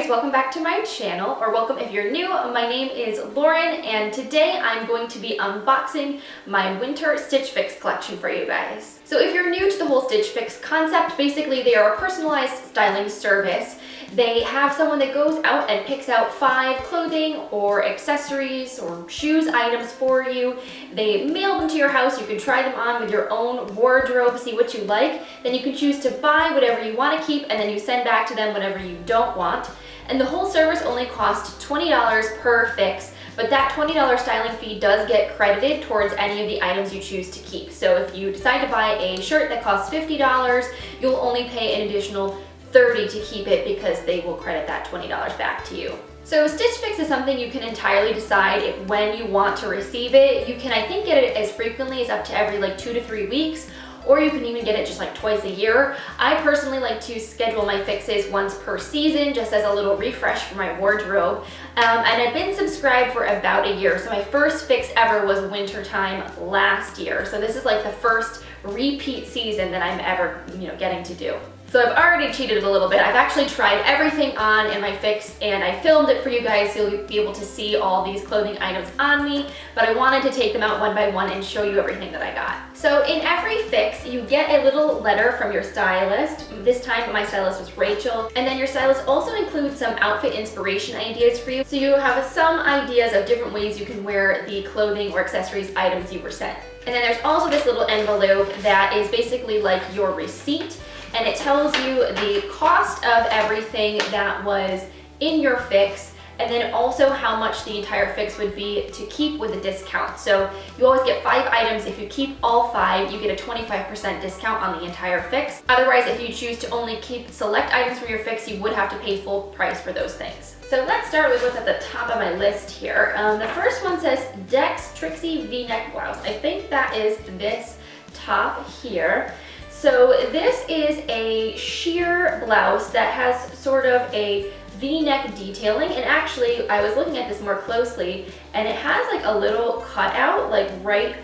guys, welcome back to my channel, or welcome if you're new. My name is Lauren and today I'm going to be unboxing my winter Stitch Fix collection for you guys. So if you're new to the whole Stitch Fix concept, basically they are a personalized styling service. They have someone that goes out and picks out 5 clothing or accessories or shoes items for you. They mail them to your house. You can try them on with your own wardrobe, see what you like. Then you can choose to buy whatever you want to keep and then you send back to them whatever you don't want. And the whole service only costs $20 per fix, but that $20 styling fee does get credited towards any of the items you choose to keep. So if you decide to buy a shirt that costs $50, you'll only pay an additional $30 to keep it because they will credit that $20 back to you. So Stitch Fix is something you can entirely decide when you want to receive it. You can, I think, get it as frequently as up to every 2 to 3 weeks, or you can even get it just twice a year. I personally like to schedule my fixes once per season just as a little refresh for my wardrobe. And I've been subscribed for about a year. So my first fix ever was wintertime last year. So this is the first repeat season that I'm ever getting to do. So I've already cheated a little bit. I've actually tried everything on in my fix and I filmed it for you guys so you'll be able to see all these clothing items on me, but I wanted to take them out one by one and show you everything that I got. So in every fix, you get a little letter from your stylist. This time my stylist was Rachel, and then your stylist also includes some outfit inspiration ideas for you. So you have some ideas of different ways you can wear the clothing or accessories items you were sent. And then there's also this little envelope that is basically like your receipt, and it tells you the cost of everything that was in your fix, and then also how much the entire fix would be to keep with a discount. So you always get 5 items. If you keep all 5, you get a 25% discount on the entire fix. Otherwise, if you choose to only keep select items from your fix, you would have to pay full price for those things. So let's start with what's at the top of my list here. The first one says Dex Trixie V-Neck blouse. I think that is this top here. So this is a sheer blouse that has sort of a V-neck detailing, and actually I was looking at this more closely and it has a little cutout right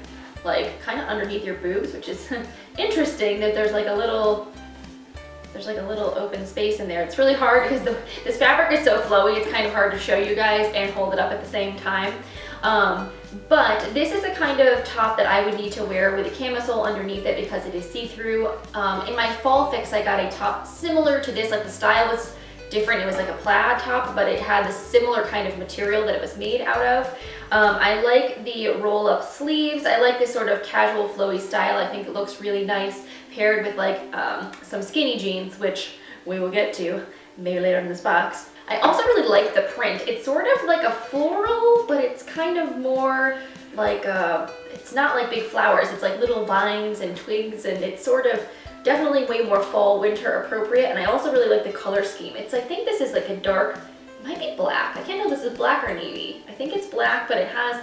kind of underneath your boobs, which is interesting that there's a little open space in there. It's really hard because this fabric is so flowy, it's kind of hard to show you guys and hold it up at the same time. But this is the kind of top that I would need to wear with a camisole underneath it because it is see-through. In my fall fix, I got a top similar to this. The style was different. It was a plaid top, but it had the similar kind of material that it was made out of. I like the roll-up sleeves. I like this sort of casual flowy style. I think it looks really nice paired with some skinny jeans, which we will get to maybe later in this box. I also really like the print. It's sort of like a floral, but it's kind of more it's not big flowers. It's little vines and twigs, and it's sort of definitely way more fall winter appropriate. And I also really like the color scheme. I think this is a dark, it might be black. I can't know if this is black or navy. I think it's black, but it has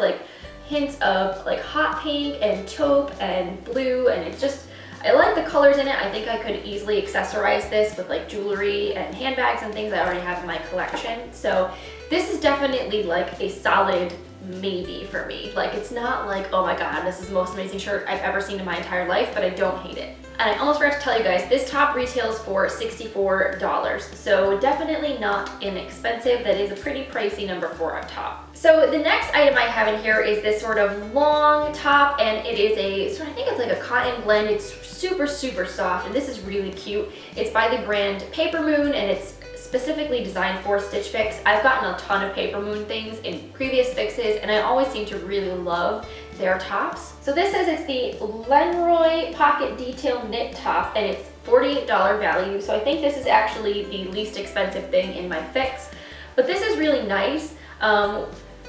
hints of hot pink and taupe and blue, and it's just, I like the colors in it. I think I could easily accessorize this with jewelry and handbags and things I already have in my collection. So this is definitely a solid maybe for me. It's not oh my god, this is the most amazing shirt I've ever seen in my entire life, but I don't hate it. And I almost forgot to tell you guys, this top retails for $64, so definitely not inexpensive. That is a pretty pricey number for a top. So the next item I have in here is this sort of long top, and it is I think it's a cotton blend. It's super, super soft, and this is really cute. It's by the brand Paper Moon, and it's specifically designed for Stitch Fix. I've gotten a ton of Paper Moon things in previous fixes, and I always seem to really love their tops. So this says it's the Lenroy Pocket Detail Knit Top, and it's $48 value. So I think this is actually the least expensive thing in my fix. But this is really nice.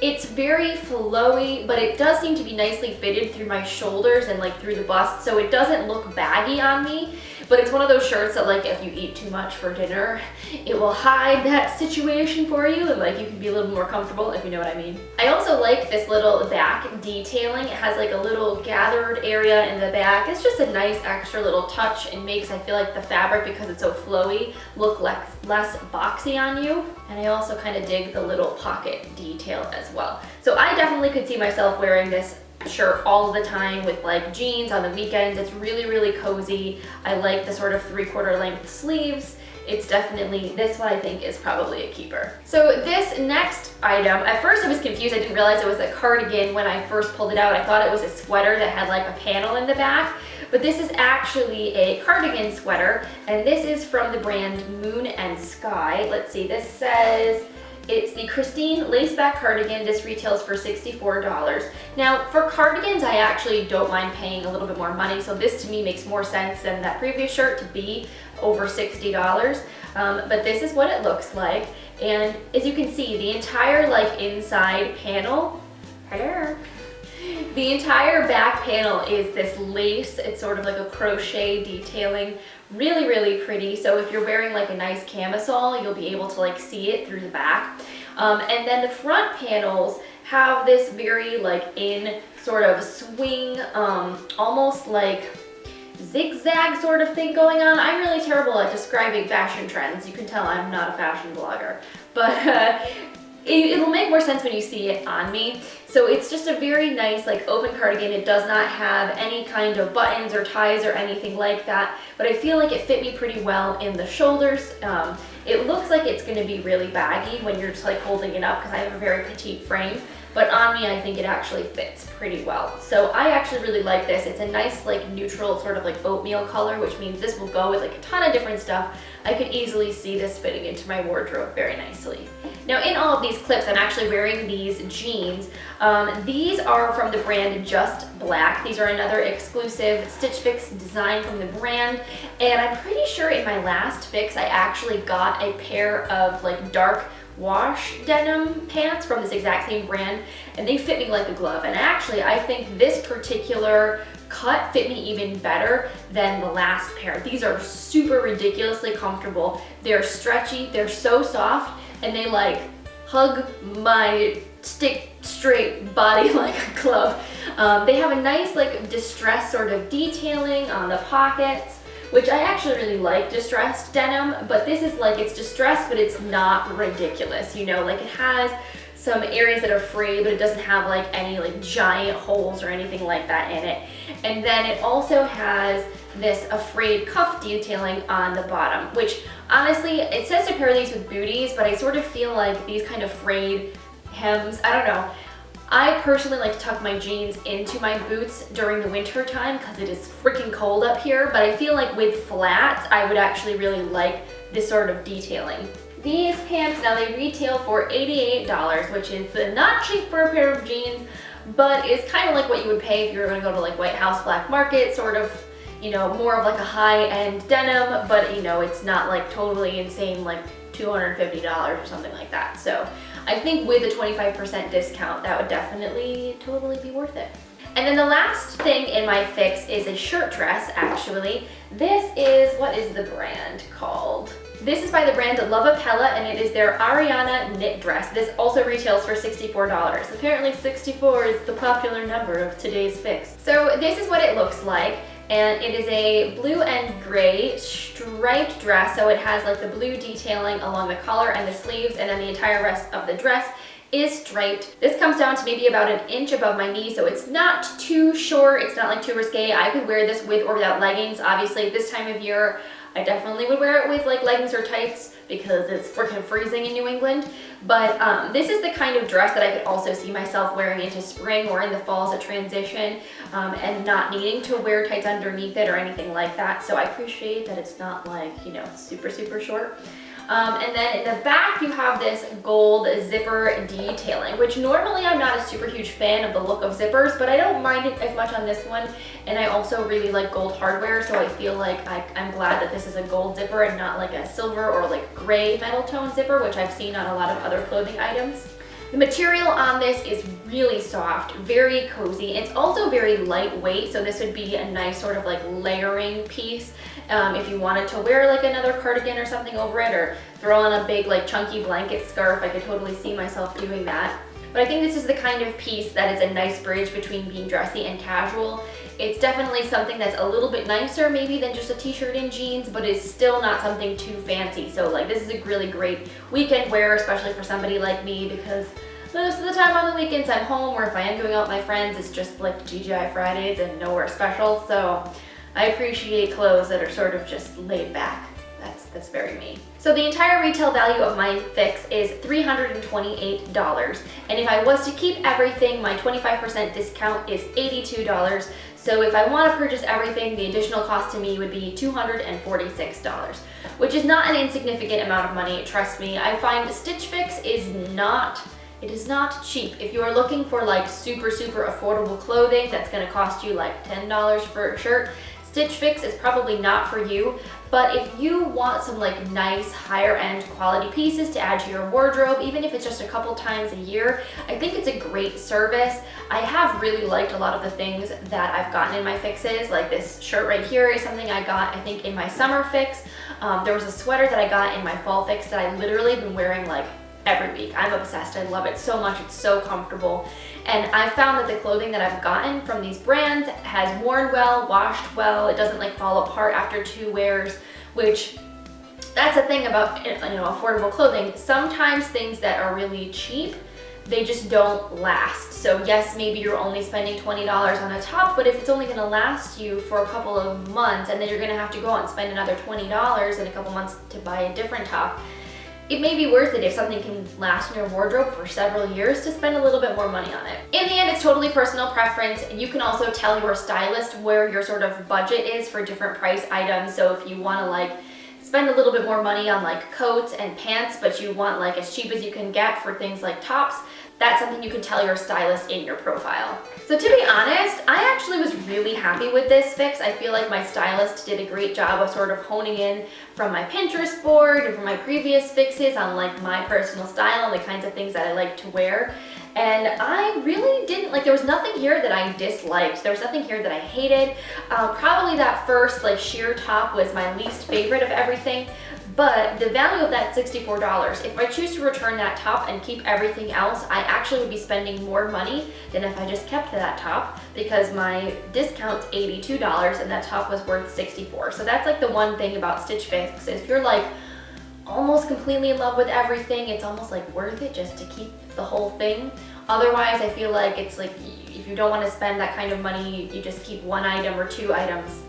It's very flowy, but it does seem to be nicely fitted through my shoulders and through the bust, so it doesn't look baggy on me. But it's one of those shirts that if you eat too much for dinner, it will hide that situation for you, and you can be a little more comfortable, if you know what I mean. I also like this little back detailing. It has a little gathered area in the back. It's just a nice extra little touch and makes, I feel the fabric, because it's so flowy, look less boxy on you. And I also kind of dig the little pocket detail as well. So I definitely could see myself wearing this shirt all the time with jeans on the weekends. It's really, really cozy. I like the sort of 3/4 length sleeves, it's definitely, this one I think is probably a keeper. So this next item, at first I was confused. I didn't realize it was a cardigan when I first pulled it out. I thought it was a sweater that had like a panel in the back, but this is actually a cardigan sweater, and this is from the brand Moon and Sky. Let's see, this says it's the Christine Laceback cardigan. This retails for $64. Now, for cardigans, I actually don't mind paying a little bit more money, so this to me makes more sense than that previous shirt to be over $60. But this is what it looks like, and as you can see, the entire like inside panel, hello, the entire back panel is this lace. It's sort of like a crochet detailing. Really, really pretty. So if you're wearing like a nice camisole, you'll be able to like see it through the back. And then the front panels have this very like in sort of swing, almost like zigzag sort of thing going on. I'm really terrible at describing fashion trends. You can tell I'm not a fashion blogger, but it'll make more sense when you see it on me. So it's just a very nice like open cardigan. It does not have any kind of buttons or ties or anything like that, but I feel like it fit me pretty well in the shoulders. It looks like it's going to be really baggy when you're just like holding it up because I have a very petite frame, but on me I think it actually fits pretty well. So I actually really like this. It's a nice like neutral sort of like oatmeal color, which means this will go with like a ton of different stuff. I could easily see this fitting into my wardrobe very nicely. Now in all of these clips, I'm actually wearing these jeans. These are from the brand Just Black. These are another exclusive Stitch Fix design from the brand. And I'm pretty sure in my last fix, I actually got a pair of like dark wash denim pants from this exact same brand, and they fit me like a glove. And actually, I think this particular cut fit me even better than the last pair. These are super ridiculously comfortable. They're stretchy, they're so soft, and they like hug my stick straight body like a glove. They have a nice like distressed sort of detailing on the pockets, which I actually really like distressed denim, but this is like, it's distressed, but it's not ridiculous, you know, like it has some areas that are frayed, but it doesn't have like any like giant holes or anything like that in it. And then it also has this frayed cuff detailing on the bottom, which honestly, it says to pair these with booties, but I sort of feel like these kind of frayed hems, I don't know. I personally like to tuck my jeans into my boots during the winter time because it is freaking cold up here, but I feel like with flats, I would actually really like this sort of detailing. These pants, now they retail for $88, which is not cheap for a pair of jeans, but it's kind of like what you would pay if you were going to go to like White House Black Market, sort of, you know, more of like a high-end denim, but you know, it's not like totally insane, like $250 or something like that. So I think with a 25% discount, that would definitely totally be worth it. And then the last thing in my fix is a shirt dress, actually. This is, what is the brand called? This is by the brand Lovapella, and it is their Ariana knit dress. This also retails for $64. Apparently 64 is the popular number of today's fix. So this is what it looks like. And it is a blue and gray striped dress, so it has like the blue detailing along the collar and the sleeves, and then the entire rest of the dress is striped. This comes down to maybe about an inch above my knee, so it's not too short, it's not like too risque. I could wear this with or without leggings. Obviously this time of year, I definitely would wear it with like leggings or tights because it's freaking freezing in New England. But this is the kind of dress that I could also see myself wearing into spring or in the fall as a transition, and not needing to wear tights underneath it or anything like that. So I appreciate that it's not like, you know, super, super short. And then in the back you have this gold zipper detailing, which normally I'm not a super huge fan of the look of zippers, but I don't mind it as much on this one. And I also really like gold hardware, so I feel like I'm glad that this is a gold zipper and not like a silver or like gray metal tone zipper, which I've seen on a lot of other clothing items. The material on this is really soft, very cozy. It's also very lightweight, so this would be a nice sort of like layering piece. If you wanted to wear like another cardigan or something over it, or throw on a big like chunky blanket scarf, I could totally see myself doing that. But I think this is the kind of piece that is a nice bridge between being dressy and casual. It's definitely something that's a little bit nicer maybe than just a t-shirt and jeans, but it's still not something too fancy. So like this is a really great weekend wear, especially for somebody like me, because most of the time on the weekends I'm home, or if I am going out with my friends, it's just like TGI Fridays and nowhere special. So I appreciate clothes that are sort of just laid back. That's That's very me. So the entire retail value of my fix is $328. And if I was to keep everything, my 25% discount is $82. So if I want to purchase everything, the additional cost to me would be $246, which is not an insignificant amount of money, trust me. I find Stitch Fix is not cheap. If you are looking for like super affordable clothing that's gonna cost you like $10 for a shirt, Stitch Fix is probably not for you. But if you want some like nice higher end quality pieces to add to your wardrobe, even if it's just a couple times a year, I think it's a great service. I have really liked a lot of the things that I've gotten in my fixes. Like this shirt right here is something I got, I think, in my summer fix. There was a sweater that I got in my fall fix that I literally been wearing like every week. I'm obsessed. I love it so much. It's so comfortable. And I've found that the clothing that I've gotten from these brands has worn well, washed well. It doesn't like fall apart after 2 wears, which that's the thing about, you know, affordable clothing. Sometimes things that are really cheap, they just don't last. So yes, maybe you're only spending $20 on a top, but if it's only gonna last you for a couple of months and then you're gonna have to go out and spend another $20 in a couple months to buy a different top, it may be worth it if something can last in your wardrobe for several years to spend a little bit more money on it. In the end, it's totally personal preference. You can also tell your stylist where your sort of budget is for different price items. So if you want to like spend a little bit more money on like coats and pants, but you want like as cheap as you can get for things like tops, that's something you can tell your stylist in your profile. So to be honest, I actually was really happy with this fix. I feel like my stylist did a great job of sort of honing in from my Pinterest board and from my previous fixes on like my personal style and the kinds of things that I like to wear. And I really didn't, like, there was nothing here that I disliked. There was nothing here that I hated. Probably that first like sheer top was my least favorite of everything. But the value of that $64, if I choose to return that top and keep everything else, I actually would be spending more money than if I just kept that top, because my discount's $82 and that top was worth $64. So that's like the one thing about Stitch Fix, is if you're like almost completely in love with everything, it's almost like worth it just to keep the whole thing. Otherwise, I feel like it's like, if you don't want to spend that kind of money, you just keep 1 item or 2 items.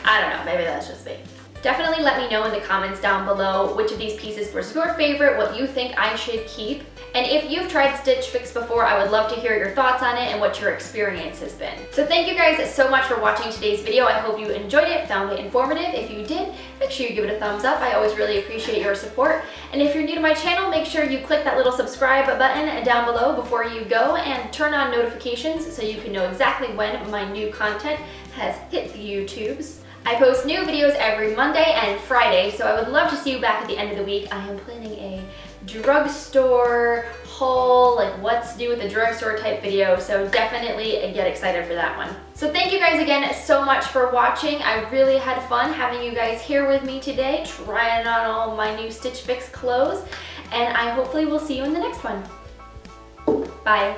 I don't know, maybe that's just me. Definitely let me know in the comments down below which of these pieces was your favorite, what you think I should keep. And if you've tried Stitch Fix before, I would love to hear your thoughts on it and what your experience has been. So thank you guys so much for watching today's video. I hope you enjoyed it, found it informative. If you did, make sure you give it a thumbs up. I always really appreciate your support. And if you're new to my channel, make sure you click that little subscribe button down below before you go and turn on notifications so you can know exactly when my new content has hit the YouTubes. I post new videos every Monday and Friday, so I would love to see you back at the end of the week. I am planning a drugstore haul, like what's new with the drugstore type video, so definitely get excited for that one. So thank you guys again so much for watching. I really had fun having you guys here with me today, trying on all my new Stitch Fix clothes, and I hopefully will see you in the next one. Bye.